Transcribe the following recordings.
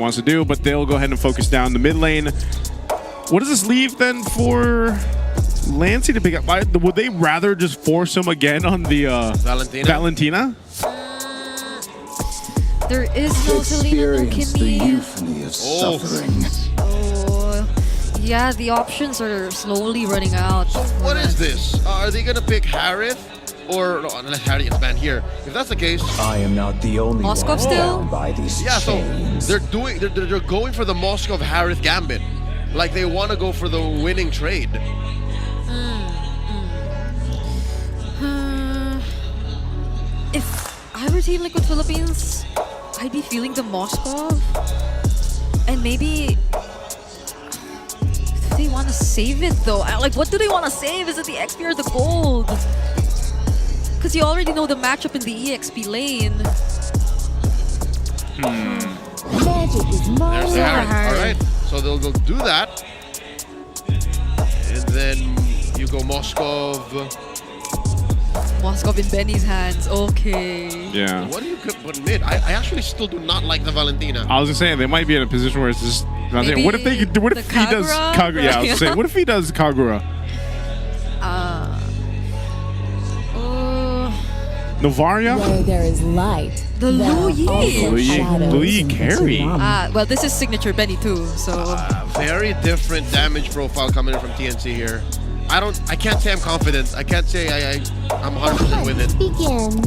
wants to do, but they'll go ahead and focus down the mid lane. What does this leave then for Lancey to pick up? Would they rather just force him again on the Valentina? There is no Selena, no Kimmy. Yeah, the options are slowly running out. So what is this? Are they gonna pick Harith? Or no, unless Harith gets banned here. If that's the case, I am not the only Moskov one still? bound by these yeah. So chains. they're going for the Moskov Harith gambit. Like they want to go for the winning trade. If I were Team Liquid Philippines, I'd be feeling the Moskov. And maybe they want to save it though. Like, what do they want to save? Is it the XP or the gold? Because you already know the matchup in the EXP lane. There's the Harith. All right, so they'll do that, and then you go Moskov. Moskov in Benny's hands. Okay. Yeah. What do you put mid? I actually still do not like the Valentina. I was gonna say they might be in a position where it's just. Maybe what if they? What if he does Kagura? Yeah, I was gonna say. What if he does Kagura? Novaria? Where there is light, the Lu Yi carry. Well, this is signature Benny too, so Very different damage profile coming in from TNC here. I can't say I'm confident. I can't say I'm 100% with it. begin.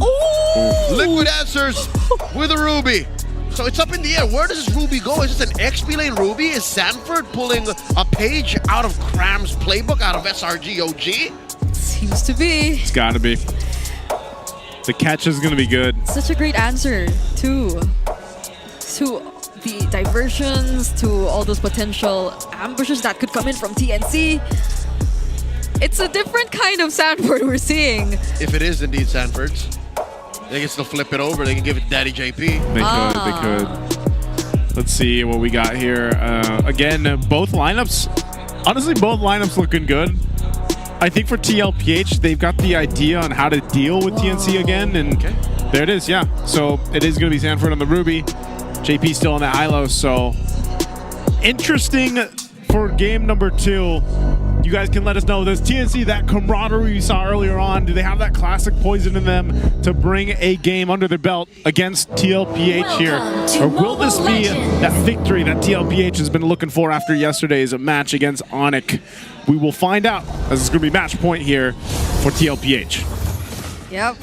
Liquid answers with a Ruby. So it's up in the air. Where does this Ruby go? Is this an XP lane Ruby? Is Sanford pulling a page out of Cram's playbook, out of SRG OG? seems to be. It's gotta be. The catch is gonna be good. Such a great answer to the diversions, to all those potential ambushes that could come in from TNC. It's a different kind of Sanford we're seeing. If it is indeed Sanford's, they can still flip it over. They can give it Daddy JP. They could. Let's see what we got here. Again, both lineups. Honestly, both lineups looking good. I think for Tlph, they've got the idea on how to deal with TNC again, and there it is, yeah. So it is going to be Sanford on the Ruby. JP still on the ILO, so interesting for game number 2. You guys can let us know, does TNC, that camaraderie you saw earlier on, do they have that classic poison in them to bring a game under their belt against Tlph here? Or will this be that victory that Tlph has been looking for after yesterday's match against Onyx? We will find out, as it's going to be match point here for Tlph. Yep.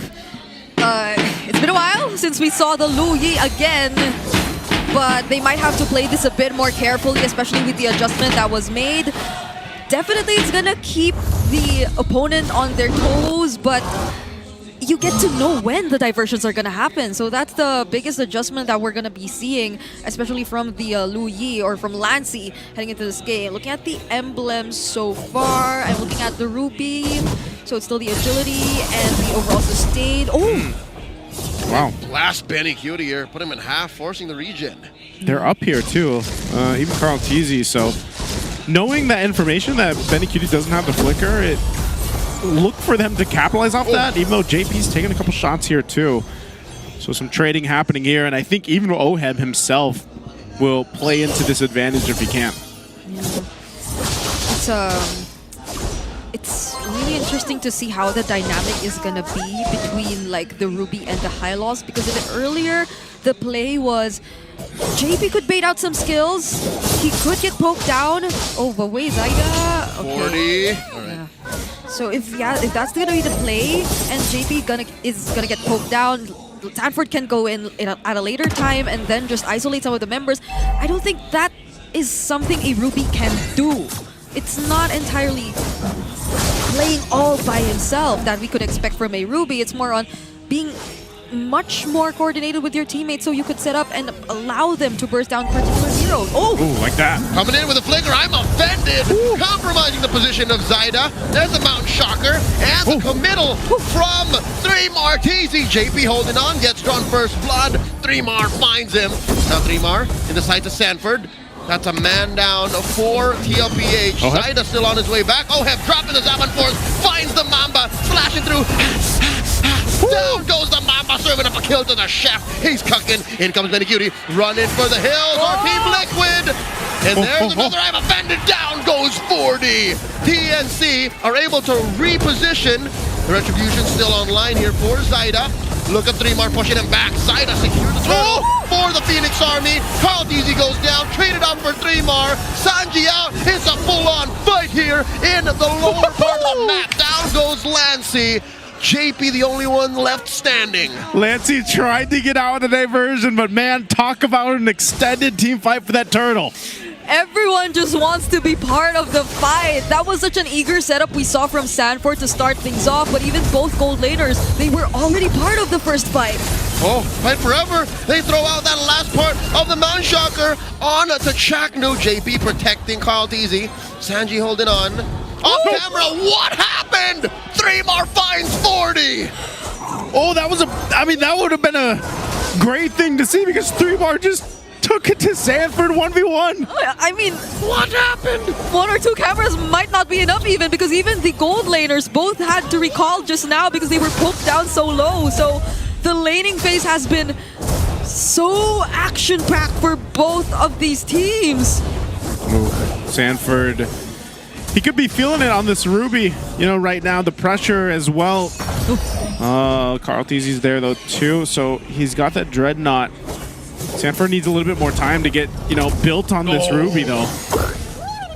It's been a while since we saw the Lu Yi again, but they might have to play this a bit more carefully, especially with the adjustment that was made. Definitely it's gonna keep the opponent on their toes, but you get to know when the diversions are gonna happen. So that's the biggest adjustment that we're gonna be seeing, especially from the Lu Yi or from Lancey heading into this game. Looking at the emblems so far, I'm looking at the Ruby. So it's still the agility and the overall sustain. Oh! Wow. Last Benny Cutie here, put him in half, forcing the regen. They're up here too, even Carl Teasy, so knowing that information that Benny Cutie doesn't have the flicker, it look for them to capitalize off that, even though JP's taking a couple shots here too. So some trading happening here, and I think even Oheb himself will play into this advantage if he can. Yeah. It's really interesting to see how the dynamic is gonna be between like the Ruby and the Hylos, because a bit earlier the play was JP could bait out some skills, he could get poked down. Oh, but wait, Zyda. Okay. 40. All right. Yeah. So if that's gonna be the play, and JP is gonna get poked down, Sanford can go in at a later time and then just isolate some of the members. I don't think that is something a Ruby can do. It's not entirely playing all by himself that we could expect from a Ruby. It's more on being much more coordinated with your teammates so you could set up and allow them to burst down particular heroes. Oh! Ooh, like that. Coming in with a flicker, I'm offended! Ooh. Compromising the position of Zyda. There's the Mount Shocker, and the committal from 3mar TZ. JP holding on, gets drawn first blood. 3mar finds him. Now 3mar in the sights of Sanford. That's a man down for Tlph. Zyda still on his way back. Oheb dropping the Zaman Force, finds the Mamba, flashing through. Down goes the Mamba, serving up a kill to the chef. He's cooking. In comes Benny Cutie, running for the hills. Our Team Liquid. And there's another I'm offended. Down goes 40. TNC are able to reposition. The Retribution still online here for Zyda. Look at 3mar pushing him back. Zyda secures the turtle for the Phoenix Army. tlph goes down, traded up for 3mar. Sanji out. It's a full-on fight here in the lower part of the map. Down goes Lancy. JP the only one left standing. Lancy tried to get out of the diversion, but man, talk about an extended team fight for that turtle. Everyone just wants to be part of the fight. That was such an eager setup we saw from Sanford to start things off, but even both gold laners, they were already part of the first fight. Oh, fight forever. They throw out that last part of the Mount Shocker on to Chaknu. JP protecting tlph. Sanji holding on. Off camera, what happened? 3mar finds 40. Oh, that was that would have been a great thing to see because 3mar just took it to Sanford 1v1. I mean, What happened? 1 or 2 cameras might not be enough even because even the gold laners both had to recall just now because they were poked down so low. So the laning phase has been so action-packed for both of these teams. Sanford, he could be feeling it on this Ruby, you know, right now, the pressure as well. tlph's there though too, so he's got that Dreadnought. Sanford needs a little bit more time to get, you know, built on this Ruby though.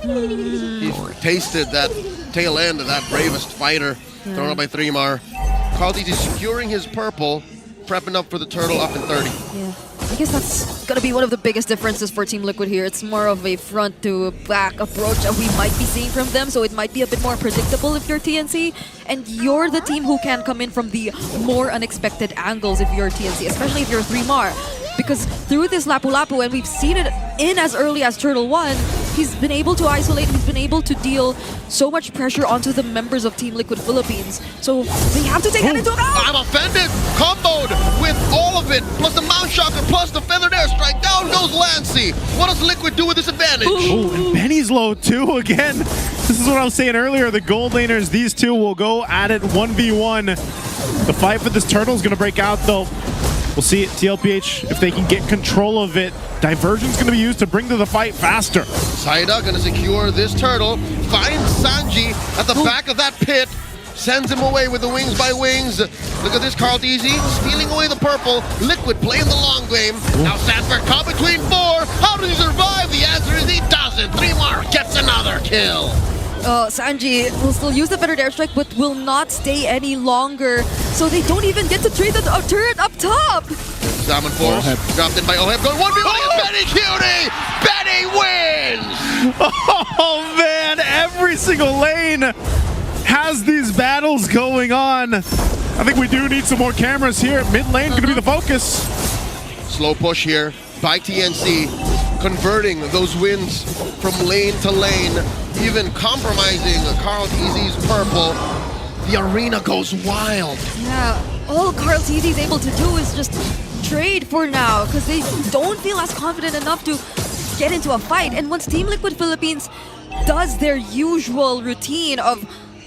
He's tasted that tail end of that bravest fighter thrown up by 3mar. tlph is securing his purple, prepping up for the turtle up in 30. Yeah, I guess that's gonna be one of the biggest differences for Team Liquid here. It's more of a front to back approach that we might be seeing from them, so it might be a bit more predictable if you're TNC, and you're the team who can come in from the more unexpected angles if you're TNC, especially if you're 3mar. Because through this Lapu-Lapu, and we've seen it in as early as Turtle 1, he's been able to isolate, he's been able to deal so much pressure onto the members of Team Liquid Philippines. So they have to take that into account! I'm offended! Comboed with all of it, plus the Mount Shocker, plus the Feathered Airstrike. Down goes Lancy. What does Liquid do with this advantage? Oh, and Benny's low too again. This is what I was saying earlier. The gold laners, these two will go at it 1v1. The fight for this turtle is going to break out though. We'll see it, tlph, if they can get control of it. Diversion's going to be used to bring to the fight faster. Zyda going to secure this turtle, finds Sanji at the back of that pit, sends him away with the wings by wings. Look at this, tlph stealing away the purple. Liquid playing the long game. Now Sanford caught between 4. How does he survive? The answer is he doesn't. 3mar gets another kill. Sanji will still use the Feathered Airstrike, but will not stay any longer. So they don't even get to trade the turret up top. Salmon Force dropped in by Oheb, going 1v1 against Benny Cutie. Benny wins. Oh man, every single lane has these battles going on. I think we do need some more cameras here. Mid lane going to be the focus. Slow push here by TNC, converting those wins from lane to lane, even compromising tlph's purple. The arena goes wild. Yeah, all tlph is able to do is just trade for now because they don't feel as confident enough to get into a fight. And once Team Liquid Philippines does their usual routine of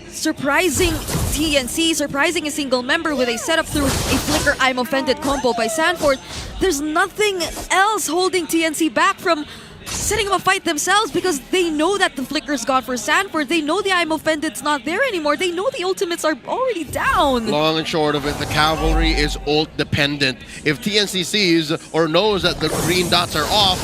surprising TNC, surprising a single member with a setup through a flicker I'm offended combo by Sanford, there's nothing else holding TNC back from setting up a fight themselves because they know that the flicker's gone for Sanford. They know the I'm offended's not there anymore. They know the ultimates are already down. Long and short of it, the cavalry is ult dependent. If TNC sees or knows that the green dots are off,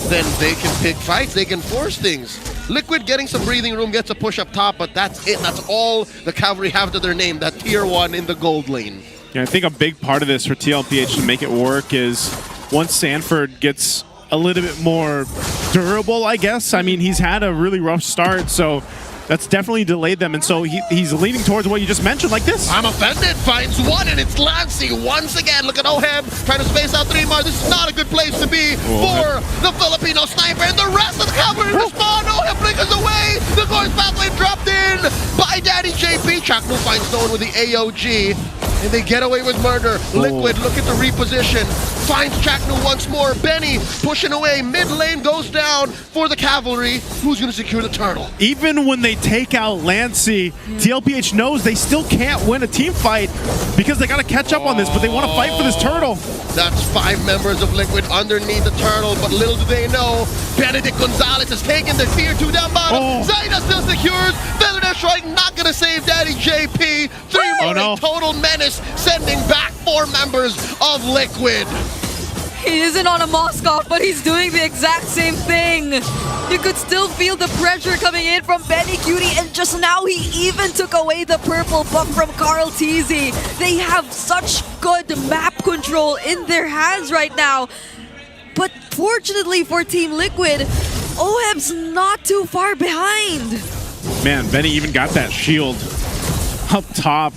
then they can pick fights, they can force things. Liquid getting some breathing room, gets a push up top, but that's it. That's all the cavalry have to their name, that tier 1 in the gold lane. Yeah, I think a big part of this for tlph to make it work is once Sanford gets a little bit more durable, I guess. I mean, he's had a really rough start, so that's definitely delayed them, and so he's leaning towards what you just mentioned, like this. I'm offended, finds one, and it's Lancy once again. Look at Oheb trying to space out 3mar. This is not a good place to be for the Filipino sniper, and the rest of the cavalry in the spawn. Oheb flickers away. The Gore's pathway dropped in by Daddy JP. Chaknu finds no one with the AOG, and they get away with murder. Liquid looking to reposition, finds Chaknu once more. Benny pushing away, mid lane goes down for the cavalry. Who's going to secure the turtle? Even when they take out Lancey, Tlph knows they still can't win a team fight because they got to catch up on this, but they want to fight for this turtle. That's 5 members of Liquid underneath the turtle, but little do they know, Benedict Gonzalez has taken the tier 2 down bottom. Zaida still secures. Feather Dash Strike not going to save Daddy JP. 3 more in total menace, sending back 4 members of Liquid. He isn't on a Moskov, but he's doing the exact same thing. You could still feel the pressure coming in from Benny Cutie, and just now he even took away the purple buff from Tlph. They have such good map control in their hands right now. But fortunately for Team Liquid, Oheb's not too far behind. Man, Benny even got that shield up top.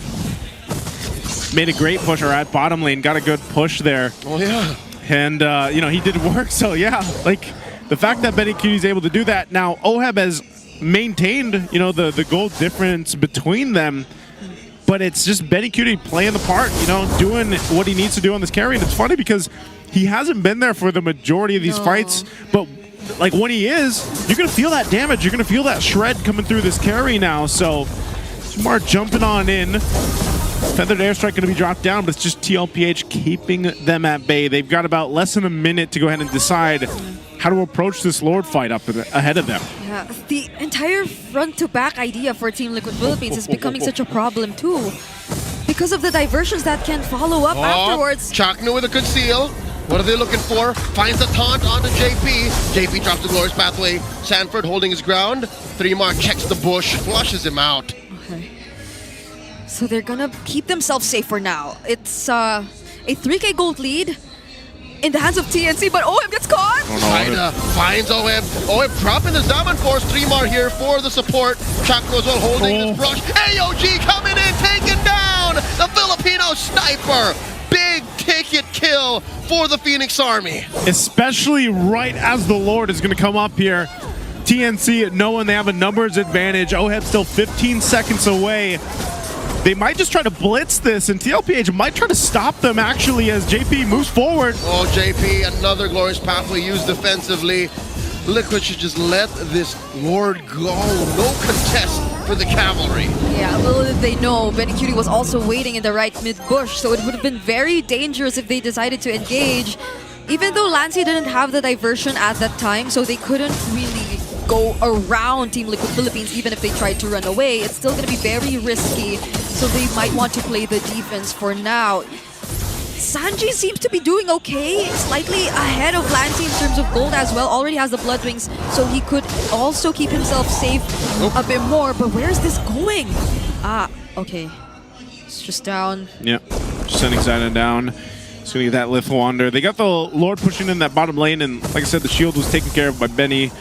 Made a great push, or at bottom lane, got a good push there. Oh yeah. And, you know, he did work, so yeah, like, the fact that Benny Cutie's able to do that, now Oheb has maintained, you know, the goal difference between them, but it's just Benny Cutie playing the part, you know, doing what he needs to do on this carry, and it's funny because he hasn't been there for the majority of these fights, but, like, when he is, you're going to feel that damage, you're going to feel that shred coming through this carry now, so Smart jumping on in. Feathered Airstrike going to be dropped down, but it's just Tlph keeping them at bay. They've got about less than a minute to go ahead and decide how to approach this Lord fight up ahead of them. Yeah, the entire front-to-back idea for Team Liquid Philippines is becoming such a problem too, because of the diversions that can follow up afterwards. Chaknu with a good seal. What are they looking for? Finds the taunt onto JP. JP drops the Glorious Pathway. Sanford holding his ground. 3-mark checks the bush, flushes him out. Okay. So they're gonna keep themselves safe for now. It's a 3K gold lead in the hands of TNC, but Oheb gets caught. Zaida finds Oheb. Oheb dropping the Diamond Force. 3-mark here for the support. Chaknu as well holding this brush. AOG coming in, taking down the Filipino sniper. Big ticket kill for the Phoenix Army. Especially right as the Lord is going to come up here. TNC knowing they have a numbers advantage. Oheb still 15 seconds away. They might just try to blitz this, and Tlph might try to stop them actually as JP moves forward. Oh, JP, another Glorious Pathway used defensively. Liquid should just let this Lord go. No contest for the cavalry. Yeah, little did they know, Benny Cutie was also waiting in the right mid-bush, so it would have been very dangerous if they decided to engage. Even though Lancey didn't have the diversion at that time, so they couldn't really go around Team Liquid Philippines even if they tried to run away. It's still going to be very risky, so they might want to play the defense for now. Sanji seems to be doing okay, slightly ahead of Lancey in terms of gold as well. Already has the Blood Wings, so he could also keep himself safe a bit more. But where's this going? Ah, okay. It's just down. Yep, just sending Zaida down. Just gonna get that Tlph Wander. They got the Lord pushing in that bottom lane, and like I said, the shield was taken care of by Benny.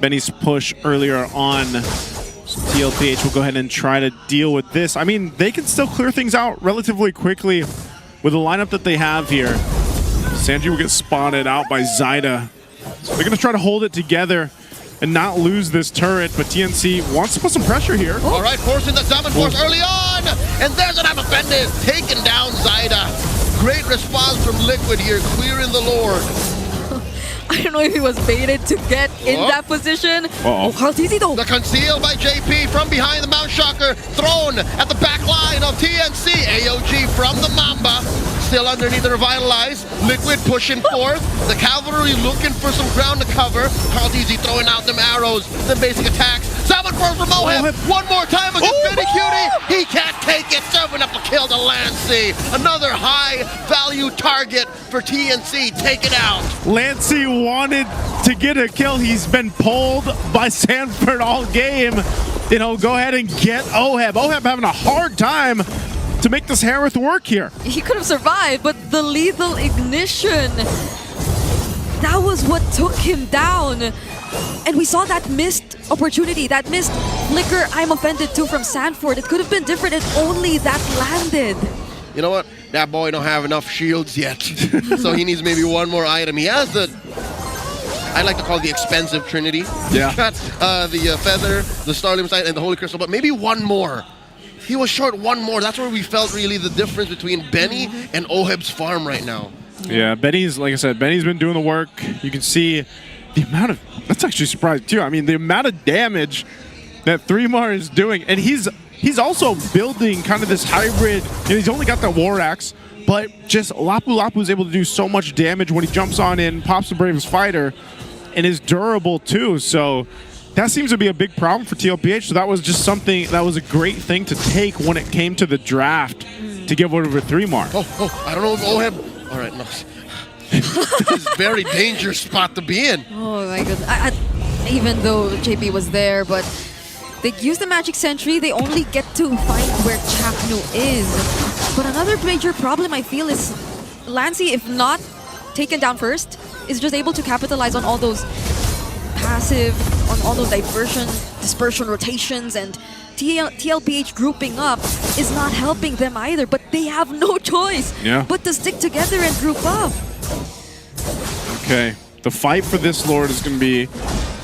Benny's push earlier on. So Tlph will go ahead and try to deal with this. I mean, they can still clear things out relatively quickly with the lineup that they have here. Sanji will get spotted out by Zaida. So they're going to try to hold it together and not lose this turret, but TNC wants to put some pressure here. All right, forcing the Diamond Force early on, and there's an offended, taking down Zaida. Great response from Liquid here, clearing the Lord. I don't know if he was baited to get in that position. Oh, Tlph though. The conceal by JP from behind the Mount Shocker, thrown at the back line of TNC. AOG from the Mamba, still underneath the Revitalize. Liquid pushing forth. The cavalry looking for some ground to cover. Tlph throwing out them arrows, them basic attacks. Salmon first from Oheb. One more time against Benny Cutie. He can't take it. Serving up a kill to Lancey. Another high value target for TNC. Take it out. Lancey wanted to get a kill. He's been pulled by Sanford all game. You know, go ahead and get Oheb. Oheb having a hard time to make this Harith work here. He could have survived, but the lethal ignition, that was what took him down. And we saw that missed opportunity, that missed flicker, I'm offended too, from Sanford. It could have been different if only that landed. You know what? That boy don't have enough shields yet. So he needs maybe one more item. He has the, I like to call it the expensive trinity. Yeah. He's got the feather, the Starlim Sight, and the Holy Crystal, but maybe one more. he was short one more. That's where we felt really the difference between Benny and Oheb's farm right now. Yeah, Benny's, like I said, Benny's been doing the work. You can see the amount of, that's actually surprising too. I mean, the amount of damage that 3mar is doing. And he's also building kind of this hybrid, he's only got that War Axe, but just Lapu-Lapu's able to do so much damage when he jumps on in, pops the Bravest Fighter, and is durable too. So that seems to be a big problem for Tlph. So that was just something, that was a great thing to take when it came to the draft to give over 3mar. Oh, I don't know if Oheb, all right, no. This is a very dangerous spot to be in. Oh my goodness. Even though JP was there, but they use the Magic Sentry, they only get to find where Chaknu is. But another major problem I feel is Lancy, if not taken down first, is just able to capitalize on all those passive, on all those dispersion rotations, and Tlph grouping up is not helping them either, but they have no choice but to stick together and group up. Okay, the fight for this Lord is going to be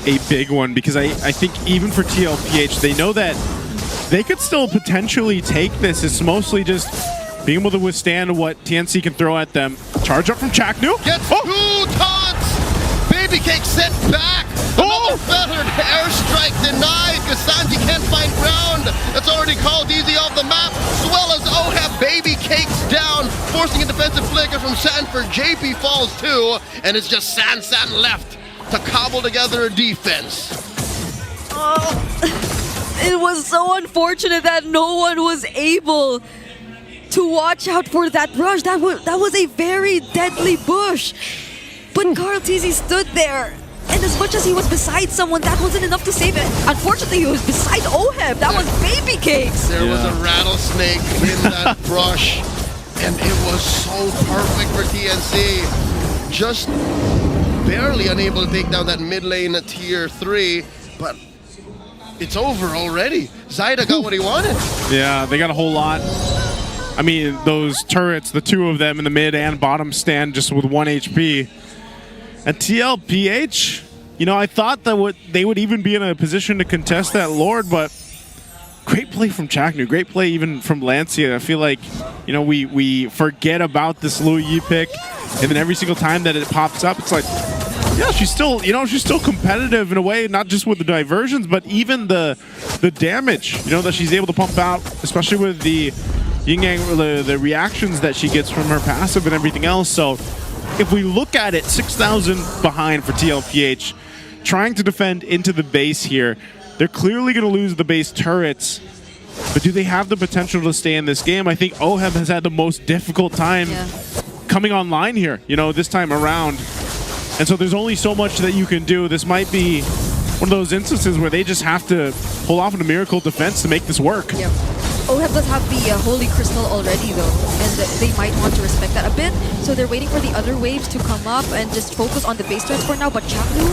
a big one, because I think even for Tlph, they know that they could still potentially take this. It's mostly just being able to withstand what TNC can throw at them. Charge up from Chaknu. Gets 2 taunts! Baby Cake sent back! Another feathered airstrike denied because Sanji can't find ground. That's already called easy off the map, as well as Oheb. Baby Cake's down, forcing a defensive flicker from Sanford. JP falls too, and it's just San left to cobble together a defense. It was so unfortunate that no one was able to watch out for that rush. That was a very deadly bush. But Carl Tizzy stood there, and as much as he was beside someone, that wasn't enough to save it. Unfortunately, he was beside Oheb. That was Baby Cakes. There was a rattlesnake in that brush, and it was so perfect for TNC. Just barely unable to take down that mid lane at tier 3, but it's over already. Zyda got what he wanted. Yeah, they got a whole lot. I mean, those turrets, the 2 of them in the mid and bottom stand just with 1 HP. And Tlph, I thought that they would even be in a position to contest that Lord, but great play from Chaknu, great play even from Lancia. I feel like, we forget about this Lu Yi pick, and then every single time that it pops up, it's like, yeah, she's still, she's still competitive in a way, not just with the diversions, but even the damage, that she's able to pump out, especially with the Yin-Yang, the reactions that she gets from her passive and everything else. So if we look at it, 6,000 behind for Tlph, trying to defend into the base here. They're clearly going to lose the base turrets, but do they have the potential to stay in this game? I think Oheb has had the most difficult time coming online here, this time around. And so there's only so much that you can do. This might be one of those instances where they just have to pull off a miracle defense to make this work. Yep. Oheb does have the Holy Crystal already though, and they might want to respect that a bit. So they're waiting for the other waves to come up and just focus on the base turrets for now. But Chaknu,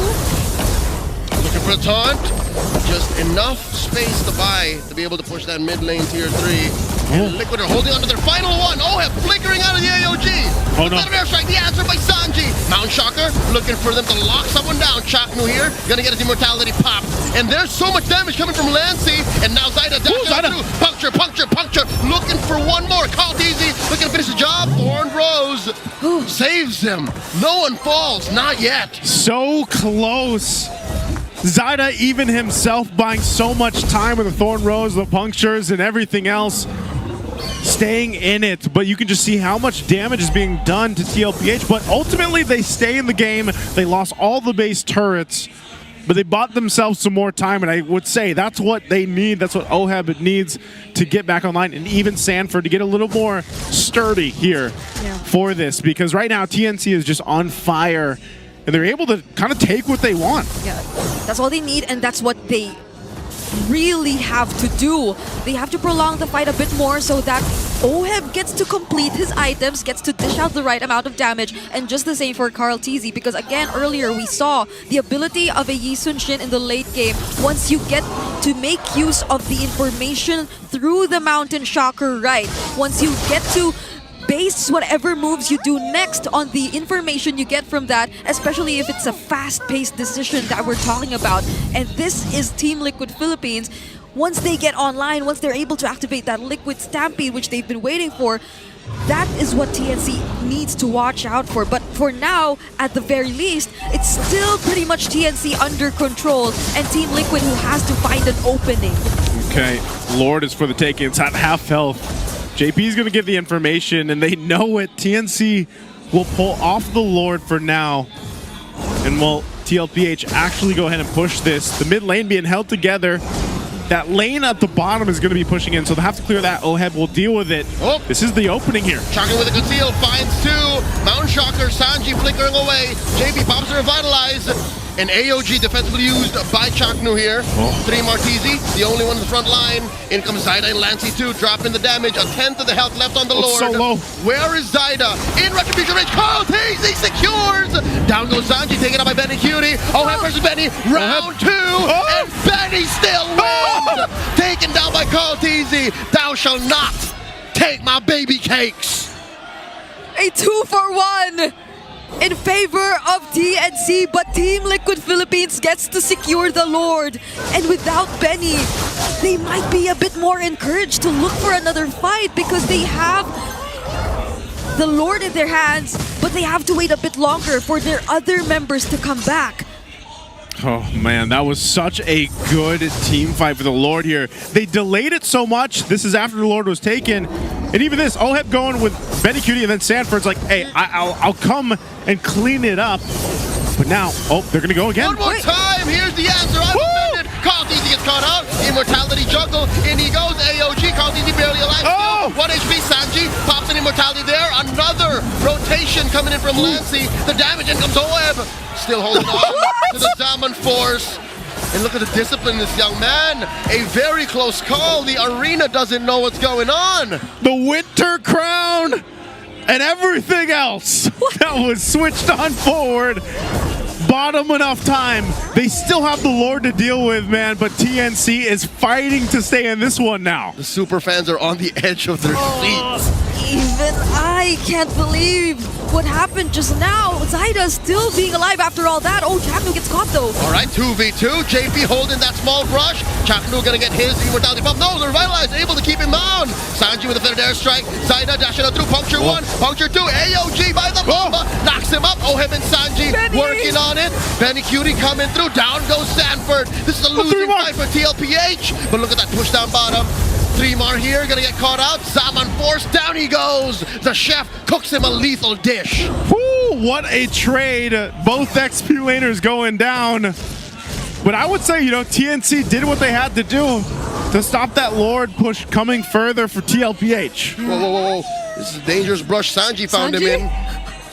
looking for a taunt. Just enough space to buy to be able to push that mid lane tier 3. And Liquid are holding on to their final one. Oheb flickering out of the AOG. Oh no. Airstrike, the answer by Sanji. Mount Shocker looking for them to lock someone down. Chaknu here, gonna get his immortality pop. And there's so much damage coming from Lancy. And now Zyda down through. Puncture. Looking for one more. Called easy. Looking to finish the job. Thorn Rose saves him. No one falls. Not yet. So close. Zyda, even himself, buying so much time with the Thorn Rose, the punctures, and everything else, staying in it. But you can just see how much damage is being done to Tlph. But ultimately, they stay in the game. They lost all the base turrets, but they bought themselves some more time. And I would say that's what they need. That's what Oheb needs to get back online. And even Sanford to get a little more sturdy here for this. Because right now, TNC is just on fire. And they're able to kind of take what they want. Yeah, that's all they need, and that's what they really have to do. They have to prolong the fight a bit more so that Oheb gets to complete his items, gets to dish out the right amount of damage, and just the same for Carl Tizzy, because again, earlier we saw the ability of a Yi Sun Shin in the late game. Once you get to make use of the information through the Mountain Shocker right, once you get to base whatever moves you do next on the information you get from that, especially if it's a fast-paced decision that we're talking about. And this is Team Liquid Philippines. once they get online, once they're able to activate that liquid stampede, which they've been waiting for, that is what TNC needs to watch out for. But for now, at the very least, it's still pretty much TNC under control and Team Liquid who has to find an opening. Okay, Lord is for the taking. It's at half health. JP's going to give the information, and they know it. TNC will pull off the Lord for now. And will Tlph actually go ahead and push this? The mid lane being held together. That lane at the bottom is going to be pushing in, so they'll have to clear that. Oheb will deal with it. Oh. This is the opening here. Shocker with a conceal, finds two. Mountain Shocker, Sanji flickering away. JP pops to revitalize. An AOG defensively used by Chaknu here. Oh. 3 Martisi, the only one in the front line. In comes Zyda and Lancey too, dropping the damage. A 10th of the health left on the Lord. So low. Where is Zyda? In retribution range, Tlph secures! Down goes Sanji, taken up by Benny Cutie. Oheb versus Benny, round 2, and Benny still wins! Taken down by Tlph. Thou shalt not take my baby cakes! A 2-for-1 in favor of TNC, but Team Liquid Philippines gets to secure the Lord. And without Benny, they might be a bit more encouraged to look for another fight because they have the Lord in their hands, but they have to wait a bit longer for their other members to come back. Oh man, that was such a good team fight for the Lord here. They delayed it so much. This is after the Lord was taken. And even this, Oheb going with Benny Cutie and then Sanford's like, hey, I'll come and clean it up. But now, oh, they're gonna go again. One more time, here's the answer. I'm offended. Tlph gets caught out. Immortality jungle. In he goes. AOG. Tlph barely alive. Oh! 1 HP. Sanji pops an immortality there. Another rotation coming in from Lancey. The damage in comes Oheb. Still holding on to the Zaman force. And look at the discipline in this young man. A very close call. The arena doesn't know what's going on. The winter crown and everything else that was switched on forward. Bottom enough time. They still have the Lord to deal with, man, but TNC is fighting to stay in this one now. The super fans are on the edge of their seats. Even I can't believe what happened just now. Zyda still being alive after all that. Oh, Chaknu gets caught though. All right, 2v2. JP holding that small brush. Chaknu gonna get his immortality pump. No, the revitalize able to keep him down. Sanji with a feather air strike. Zyda dashing out through. Puncture 1, puncture 2. AOG by the bomba. Knocks him up. Oheb and Sanji working on it. Benny Cutie coming through. Down goes Sanford. This is a losing fight for Tlph. But look at that push down bottom. 3 more here, gonna get caught out. Zaman force, down he goes. The chef cooks him a lethal dish. Woo, what a trade. Both XP laners going down. But I would say, you know, TNC did what they had to do to stop that Lord push coming further for Tlph. Whoa, whoa, whoa, whoa. This is a dangerous brush. Sanji found him in.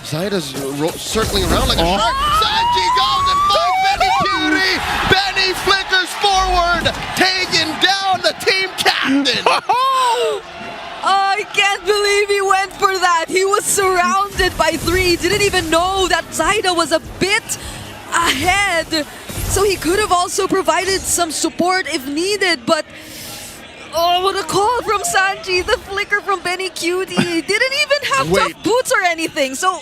Zyda's circling around like a shark. Sanji goes and finds Benny Cutie. Benny flickers forward, taking down the team captain. I can't believe he went for that. He was surrounded by 3. Didn't even know that Zyda was a bit ahead. So he could have also provided some support if needed, but oh, what a call from Sanji. The flicker from Benny Cutie. Didn't even have tough boots or anything. So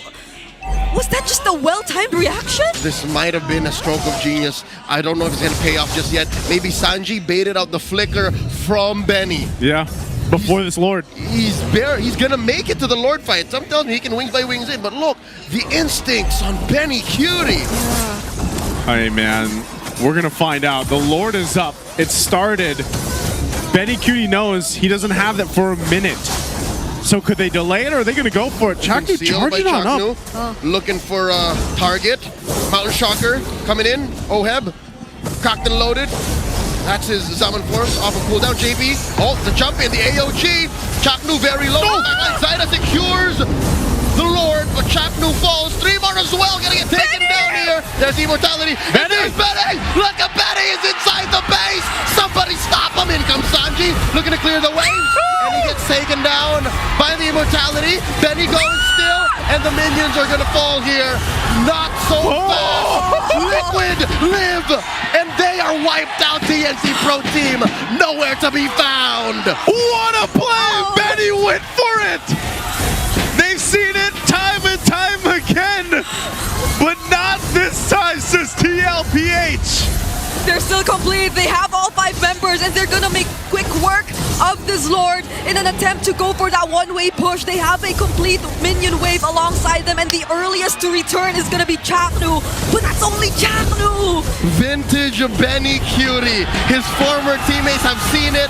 was that just a well-timed reaction? This might have been a stroke of genius. I don't know if it's going to pay off just yet. Maybe Sanji baited out the flicker from Benny. Yeah, before this Lord. He's going to make it to the Lord fight. Some tells me he can wings by wings in, but look, the instincts on Benny Cutie. Hey, man, we're going to find out. The Lord is up. It started. Benny Cutie knows he doesn't have that for a minute. So could they delay it, or are they going to go for it? Chaknu charging on up. Looking for a target. Mountain Shocker coming in. Oheb, cocked and loaded. That's his Zaman force off of cooldown. JP, oh, the jump in, the AOG. Chaknu very low. Zyda secures the Lord, but Chaknu falls. 3 more as well, gonna get taken down here. There's the immortality. And there's Benny! Look at Benny is inside the base! Somebody stop him! In comes Sanji, looking to clear the way. And he gets taken down by the immortality. Benny going still, and the minions are gonna fall here. Not so fast! Liquid live! And they are wiped out, TNC Pro Team. Nowhere to be found! What a play! Benny went for it! They've seen it time and time again, but not this time, says Tlph. They're still complete. They have all 5 members, and they're gonna make quick work of this Lord in an attempt to go for that one-way push. They have a complete minion wave alongside them, and the earliest to return is gonna be Chaknu, but that's only Chaknu! Vintage Benny Cutie. His former teammates have seen it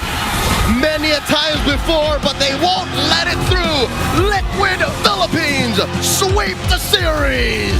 many a times before, but they won't let it through. Liquid Philippines sweep the series.